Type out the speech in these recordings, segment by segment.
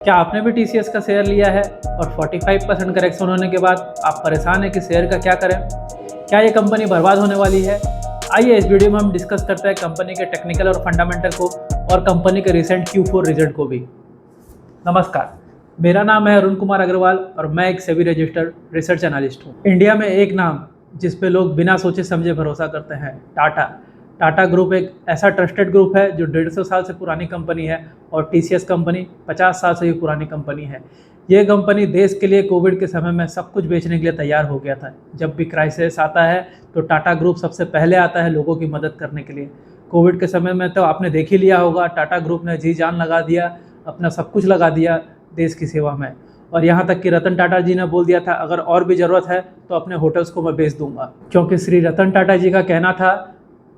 क्या आपने भी टीसीएस का शेयर लिया है और 45% करेक्शन होने के बाद आप परेशान हैं कि शेयर का क्या करें? क्या ये कंपनी बर्बाद होने वाली है? आइए इस वीडियो में हम डिस्कस करते हैं कंपनी के टेक्निकल और फंडामेंटल को और कंपनी के रिसेंट Q4 रिजल्ट को भी। नमस्कार, मेरा नाम है अरुण कुमार अग्रवाल और मैं एक सेबी रजिस्टर्ड रिसर्च एनालिस्ट हूँ। इंडिया में एक नाम जिस पे लोग बिना सोचे समझे भरोसा करते हैं, टाटा ग्रुप एक ऐसा ट्रस्टेड ग्रुप है जो 150 साल से पुरानी कंपनी है और टीसीएस कंपनी 50 साल से भी पुरानी कंपनी है। ये कंपनी देश के लिए कोविड के समय में सब कुछ बेचने के लिए तैयार हो गया था। जब भी क्राइसिस आता है तो टाटा ग्रुप सबसे पहले आता है लोगों की मदद करने के लिए। कोविड के समय में तो आपने देख ही लिया होगा, टाटा ग्रुप ने जी जान लगा दिया, अपना सब कुछ लगा दिया देश की सेवा में। और यहाँ तक कि रतन टाटा जी ने बोल दिया था अगर और भी ज़रूरत है तो अपने होटल्स को मैं बेच दूंगा, क्योंकि श्री रतन टाटा जी का कहना था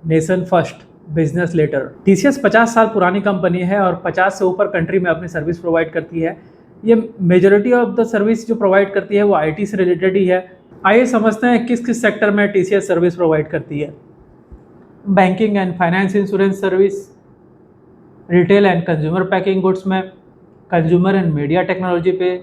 nation first business letter. TCS 50 साल पुरानी कंपनी है और 50 से ऊपर कंट्री में अपनी सर्विस प्रोवाइड करती है। ये मेजॉरिटी ऑफ द सर्विस जो प्रोवाइड करती है वो आईटी से रिलेटेड ही है। आइए समझते हैं किस किस सेक्टर में टीसीएस सर्विस प्रोवाइड करती है। Banking and finance insurance service, retail and consumer packing goods में, कंज्यूमर एंड मीडिया टेक्नोलॉजी पे,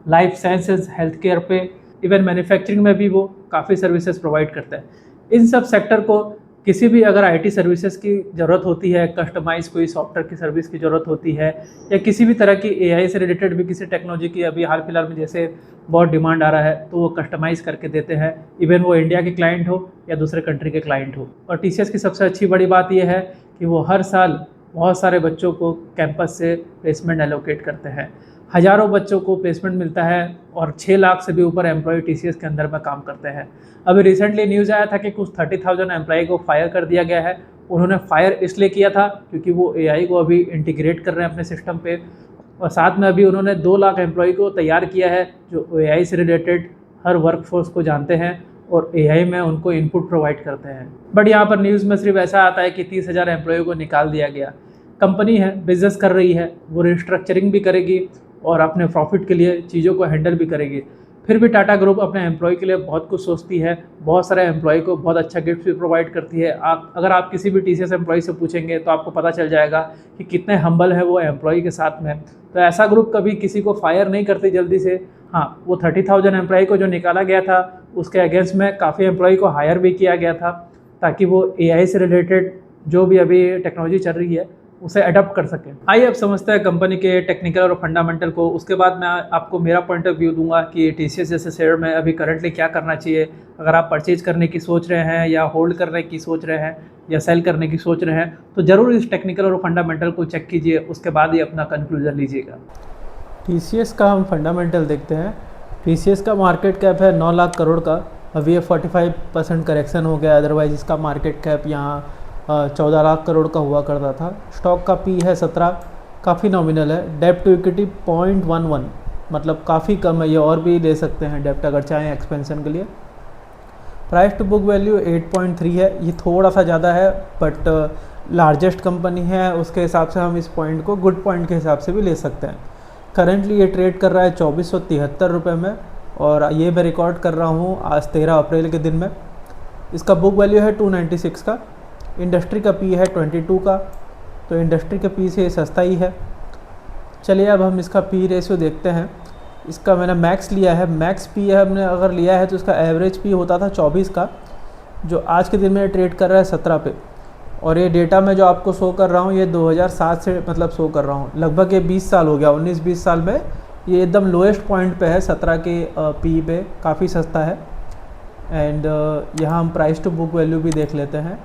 लाइफ साइंसेज हेल्थ केयर पे, इवन मैन्युफैक्चरिंग में भी वो काफ़ी सर्विसेज प्रोवाइड करता है। इन सब सेक्टर को किसी भी अगर आईटी सर्विसेज की ज़रूरत होती है, कस्टमाइज कोई सॉफ्टवेयर की सर्विस की ज़रूरत होती है, या किसी भी तरह की एआई से रिलेटेड भी किसी टेक्नोलॉजी की अभी हाल फिलहाल में जैसे बहुत डिमांड आ रहा है, तो वो कस्टमाइज़ करके देते हैं, इवन वो इंडिया के क्लाइंट हो या दूसरे कंट्री के क्लाइंट हो। और टीसीएस की सबसे अच्छी बड़ी बात यह है कि वो हर साल बहुत सारे बच्चों को कैंपस से प्लेसमेंट एलोकेट करते हैं। हज़ारों बच्चों को प्लेसमेंट मिलता है और 6 लाख से भी ऊपर एम्प्लॉय टीसीएस के अंदर में काम करते हैं। अभी रिसेंटली न्यूज़ आया था कि कुछ 30,000 एम्प्लॉय को फायर कर दिया गया है। उन्होंने फायर इसलिए किया था क्योंकि वो एआई को अभी इंटीग्रेट कर रहे हैं अपने सिस्टम पे, और साथ में अभी उन्होंने 2 लाख एम्प्लॉय को तैयार किया है जो एआई से रिलेटेड हर वर्कफोर्स को जानते हैं और एआई में उनको इनपुट प्रोवाइड करते हैं। बट यहाँ पर न्यूज़ में सिर्फ ऐसा आता है कि 30,000 एम्प्लॉय को निकाल दिया गया। कंपनी है, बिजनेस कर रही है, वो रिस्ट्रक्चरिंग भी करेगी और अपने प्रॉफिट के लिए चीज़ों को हैंडल भी करेगी। फिर भी टाटा ग्रुप अपने एम्प्लॉय के लिए बहुत कुछ सोचती है, बहुत सारे एम्प्लॉय को बहुत अच्छा गिफ्ट भी प्रोवाइड करती है। अगर आप किसी भी टीसीएस एम्प्लॉय से पूछेंगे तो आपको पता चल जाएगा कि कितने हम्बल है वो एम्प्लॉय के साथ में। तो ऐसा ग्रुप कभी किसी को फायर नहीं करती जल्दी से। हाँ, वो 30,000 एम्प्लॉय को जो निकाला गया था उसके अगेंस्ट में काफ़ी एम्प्लॉय को हायर भी किया गया था, ताकि वो एआई से रिलेटेड जो भी अभी टेक्नोलॉजी चल रही है उसे अडॉप्ट कर सकें। आइए अब समझते हैं कंपनी के टेक्निकल और फंडामेंटल को। उसके बाद मैं आपको मेरा पॉइंट ऑफ व्यू दूंगा कि टीसीएस जैसे शेयर में अभी करंटली क्या करना चाहिए। अगर आप परचेज करने की सोच रहे हैं या होल्ड करने की सोच रहे हैं या सेल करने की सोच रहे हैं तो ज़रूर इस टेक्निकल और फंडामेंटल को चेक कीजिए, उसके बाद ही अपना कंक्लूजन लीजिएगा। टीसीएस का हम फंडामेंटल देखते हैं। टीसीएस का मार्केट कैप है 9 लाख करोड़ का। अभी ये 45% करेक्शन हो गया, अदरवाइज इसका मार्केट कैप यहाँ 14 लाख करोड़ का हुआ करता था। स्टॉक का पी है 17, काफ़ी नॉमिनल है। डेप्ट टू इक्विटी 0.11, मतलब काफ़ी कम है। ये और भी ले सकते हैं डेप्ट अगर चाहें एक्सपेंशन के लिए। प्राइस टू बुक वैल्यू 8.3 है, ये थोड़ा सा ज़्यादा है, बट लार्जेस्ट कंपनी है उसके हिसाब से हम इस पॉइंट को गुड पॉइंट के हिसाब से भी ले सकते हैं। करेंटली ये ट्रेड कर रहा है 2473 रुपये में, और ये मैं रिकॉर्ड कर रहा हूँ आज 13 अप्रैल के दिन में। इसका बुक वैल्यू है 296 का। इंडस्ट्री का पी है 22 का, तो इंडस्ट्री के पी से सस्ता ही है। चलिए अब हम इसका पी रेशियो देखते हैं। इसका मैंने मैक्स लिया है, मैक्स पी हमने अगर लिया है तो इसका एवरेज पी होता था 24 का, जो आज के दिन में ट्रेड कर रहा है 17 पे। और ये डेटा मैं जो आपको शो कर रहा हूँ ये 2007 से मतलब शो कर रहा हूँ, लगभग ये 20 साल हो गया। 19-20 साल में ये एकदम लोएस्ट पॉइंट पे है, 17 के पी पे, काफ़ी सस्ता है। एंड यहाँ हम प्राइस टू बुक वैल्यू भी देख लेते हैं।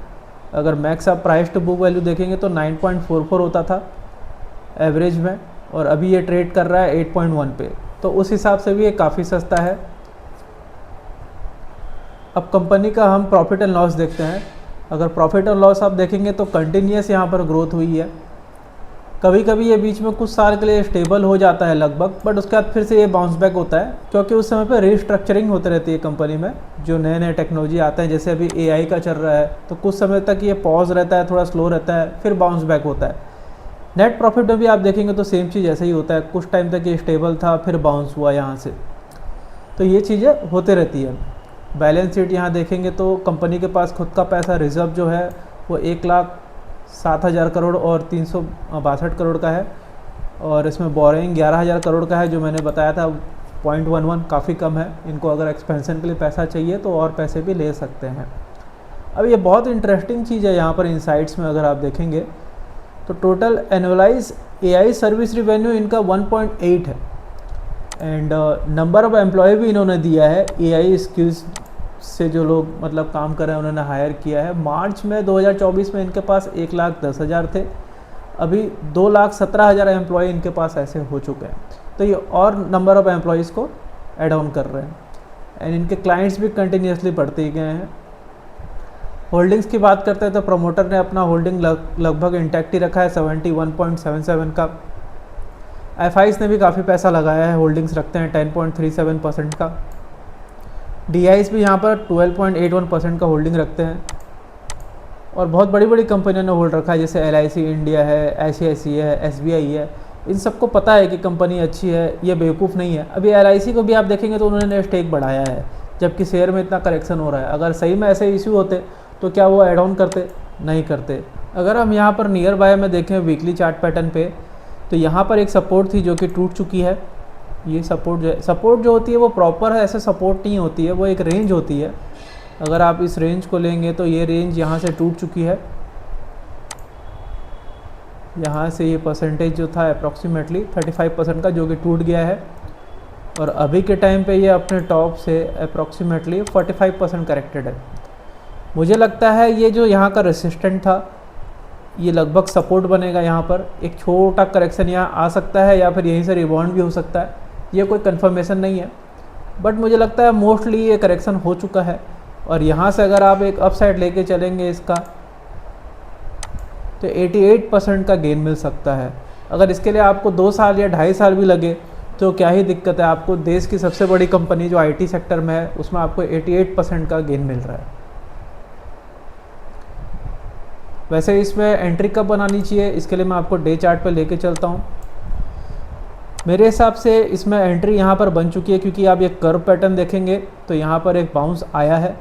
अगर मैक्स आप प्राइस टू बुक वैल्यू देखेंगे तो 9.44 होता था एवरेज में, और अभी ये ट्रेड कर रहा है 8.1 पे, तो उस हिसाब से भी ये काफ़ी सस्ता है। अब कंपनी का हम प्रॉफिट एंड लॉस देखते हैं। अगर प्रॉफिट और लॉस आप देखेंगे तो कंटिन्यूस यहाँ पर ग्रोथ हुई है। कभी कभी ये बीच में कुछ साल के लिए स्टेबल हो जाता है लगभग, बट उसके बाद फिर से ये बाउंस बैक होता है, क्योंकि उस समय पर रिस्ट्रक्चरिंग होती रहती है कंपनी में। जो नए नए टेक्नोलॉजी आते हैं, जैसे अभी एआई का चल रहा है, तो कुछ समय तक ये पॉज रहता है, थोड़ा स्लो रहता है, फिर बाउंस बैक होता है। नेट प्रॉफिट में भी आप देखेंगे तो सेम चीज़ ऐसा ही होता है, कुछ टाइम तक ये स्टेबल था, फिर बाउंस हुआ यहाँ से। तो ये चीज़ें होते रहती है। बैलेंस शीट यहाँ देखेंगे तो कंपनी के पास खुद का पैसा रिजर्व जो है वो 1,07,000 करोड़ और 362 करोड़ का है। और इसमें बोरिंग 11,000 करोड़ का है, जो मैंने बताया था 0.11 काफ़ी कम है। इनको अगर एक्सपेंशन के लिए पैसा चाहिए तो और पैसे भी ले सकते हैं। अब ये बहुत इंटरेस्टिंग चीज़ है यहाँ पर इनसाइट्स में अगर आप देखेंगे तो total annualise AI service revenue इनका 1.8 है एंड नंबर ऑफ एम्प्लॉय भी इन्होंने दिया है। AI स्किल्स से जो लोग मतलब काम कर रहे हैं उन्होंने हायर किया है। मार्च में 2024 में इनके पास 1,10,000 थे, अभी 2,17,000 एम्प्लॉय इनके पास ऐसे हो चुके हैं। तो ये और नंबर ऑफ एम्प्लॉयज़ को एड ऑन कर रहे हैं एंड इनके क्लाइंट्स भी कंटिन्यूसली बढ़ते ही गए हैं। होल्डिंग्स की बात करते हैं तो प्रमोटर ने अपना होल्डिंग लगभग इंटैक्ट ही रखा है 71.77 का। FIs ने भी काफ़ी पैसा लगाया है, होल्डिंग्स रखते हैं 10.37% का। DIs भी यहाँ पर 12.81% का होल्डिंग रखते हैं और बहुत बड़ी बड़ी कंपनियों ने होल्ड रखा है, जैसे LIC इंडिया है, ICICI है, SBI है। इन सबको पता है कि कंपनी अच्छी है, ये बेवकूफ़ नहीं है। अभी LIC को भी आप देखेंगे तो उन्होंने स्टेक बढ़ाया है, जबकि शेयर में इतना करेक्शन हो रहा है। अगर सही में ऐसे इशू होते तो क्या वो ऐड ऑन करते? नहीं करते। अगर हम यहाँ पर नियर बाय में देखें वीकली चार्ट पैटर्न पे, तो यहाँ पर एक सपोर्ट थी जो कि टूट चुकी है। ये सपोर्ट जो होती है वो प्रॉपर है, ऐसे सपोर्ट नहीं होती है, वो एक रेंज होती है। अगर आप इस रेंज को लेंगे तो ये रेंज यहाँ से टूट चुकी है। यहाँ से ये परसेंटेज जो था अप्रॉक्सीमेटली 35% का, जो कि टूट गया है और अभी के टाइम पे ये अपने टॉप से अप्रॉक्सीमेटली 45% करेक्टेड है। मुझे लगता है ये जो यहाँ का रेसिस्टेंट था ये लगभग सपोर्ट बनेगा। यहाँ पर एक छोटा करेक्शन यहाँ आ सकता है या फिर यहीं से रिबाउंड भी हो सकता है, ये कोई कंफर्मेशन नहीं है, बट मुझे लगता है मोस्टली ये करेक्शन हो चुका है। और यहाँ से अगर आप एक अपसाइड लेके चलेंगे इसका तो 88% का गेन मिल सकता है। अगर इसके लिए आपको 2 साल या 2.5 साल भी लगे तो क्या ही दिक्कत है। आपको देश की सबसे बड़ी कंपनी जो IT सेक्टर में है उसमें आपको 88% का गेन मिल रहा है। वैसे इसमें एंट्री कब बनानी चाहिए, इसके लिए मैं आपको डे चार्ट पे लेके चलता हूँ। मेरे हिसाब से इसमें एंट्री यहाँ पर बन चुकी है, क्योंकि आप ये कर्व पैटर्न देखेंगे तो यहाँ पर एक बाउंस आया है।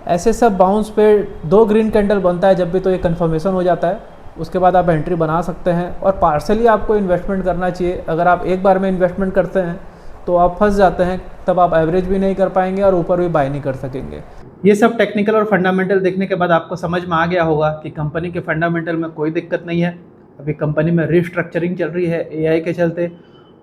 ऐसे सब बाउंस पे 2 ग्रीन कैंडल बनता है जब भी, तो ये कंफर्मेशन हो जाता है। उसके बाद आप एंट्री बना सकते हैं और पार्सली आपको इन्वेस्टमेंट करना चाहिए। अगर आप एक बार में इन्वेस्टमेंट करते हैं तो आप फंस जाते हैं, तब आप एवरेज भी नहीं कर पाएंगे और ऊपर भी बाय नहीं कर सकेंगे। ये सब टेक्निकल और फंडामेंटल देखने के बाद आपको समझ में आ गया होगा कि कंपनी के फंडामेंटल में कोई दिक्कत नहीं है। अभी कंपनी में रिस्ट्रक्चरिंग चल रही है AI के चलते,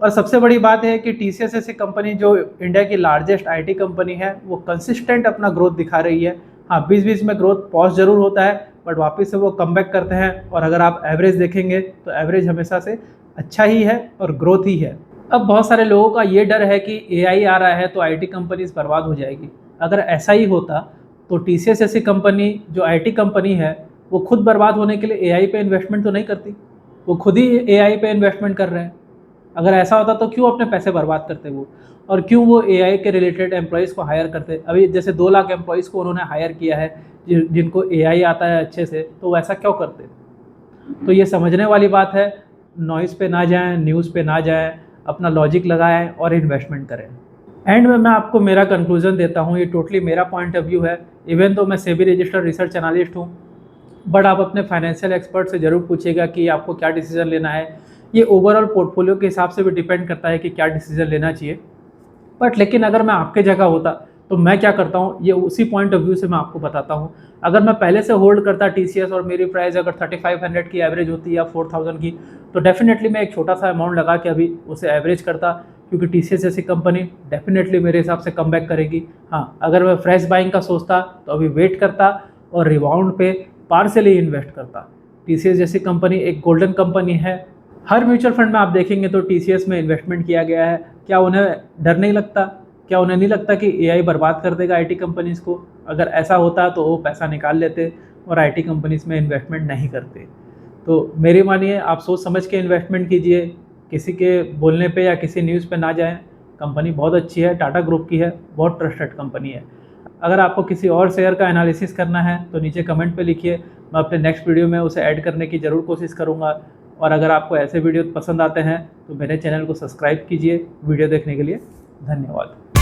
और सबसे बड़ी बात है कि TCS ऐसी कंपनी जो इंडिया की लार्जेस्ट IT कंपनी है वो कंसिस्टेंट अपना ग्रोथ दिखा रही है। हाँ, बीच बीच में ग्रोथ पॉज जरूर होता है, बट वापस से वो कमबैक करते हैं। और अगर आप एवरेज देखेंगे तो एवरेज हमेशा से अच्छा ही है और ग्रोथ ही है। अब बहुत सारे लोगों का ये डर है कि AI आ रहा है तो IT कंपनीज बर्बाद हो जाएगी। अगर ऐसा ही होता तो TCS ऐसी कंपनी जो IT कंपनी है वो खुद बर्बाद होने के लिए AI पे इन्वेस्टमेंट तो नहीं करती, वो खुद ही AI पे इन्वेस्टमेंट कर रहे हैं। अगर ऐसा होता तो क्यों अपने पैसे बर्बाद करते वो, और क्यों वो AI के रिलेटेड एम्प्लॉयज़ को हायर करते। अभी जैसे 2 लाख एम्प्लॉयज़ को उन्होंने हायर किया है जिनको AI आता है अच्छे से, तो वो ऐसा क्यों करते। तो ये समझने वाली बात है। नॉइज़ पे ना जाएं, न्यूज़ पे ना जाएं, अपना लॉजिक लगाएं और इन्वेस्टमेंट करें। एंड में मैं आपको मेरा कंक्लूजन देता हूँ, ये टोटली मेरा पॉइंट ऑफ व्यू है। इवन तो मैं सेबी रजिस्टर्ड रिसर्च एनालिस्ट हूँ, बट आप अपने फाइनेंशियल एक्सपर्ट से ज़रूर पूछिएगा कि आपको क्या डिसीजन लेना है। ये ओवरऑल पोर्टफोलियो के हिसाब से भी डिपेंड करता है कि क्या डिसीजन लेना चाहिए। बट लेकिन अगर मैं आपके जगह होता तो मैं क्या करता हूँ, ये उसी पॉइंट ऑफ व्यू से मैं आपको बताता हूँ। अगर मैं पहले से होल्ड करता TCS और मेरी प्राइस अगर 3500 की एवरेज होती या 4000 की, तो डेफिनेटली मैं एक छोटा सा अमाउंट लगा के अभी उसे एवरेज करता, क्योंकि TCS जैसी कंपनी डेफिनेटली मेरे हिसाब से कम बैक करेगी। हाँ, अगर मैं फ्रेश बाइंग का सोचता तो अभी वेट करता और रिबाउंड पे पार्सली इन्वेस्ट करता। TCS जैसी कंपनी एक गोल्डन कंपनी है। हर म्यूचुअल फंड में आप देखेंगे तो TCS में इन्वेस्टमेंट किया गया है। क्या उन्हें डर नहीं लगता? क्या उन्हें नहीं लगता कि AI बर्बाद कर देगा IT कंपनीज़ को? अगर ऐसा होता तो वो पैसा निकाल लेते और IT कंपनीज़ में इन्वेस्टमेंट नहीं करते। तो मेरी मानिए, आप सोच समझ के इन्वेस्टमेंट कीजिए, किसी के बोलने पे या किसी न्यूज़ पे ना जाएं। कंपनी बहुत अच्छी है, टाटा ग्रुप की है, बहुत ट्रस्टेड कंपनी है। अगर आपको किसी और शेयर का एनालिसिस करना है तो नीचे कमेंट पे लिखिए, मैं अपने नेक्स्ट वीडियो में उसे ऐड करने की ज़रूर कोशिश करूँगा। और अगर आपको ऐसे वीडियो पसंद आते हैं तो मेरे चैनल को सब्सक्राइब कीजिए। वीडियो देखने के लिए धन्यवाद।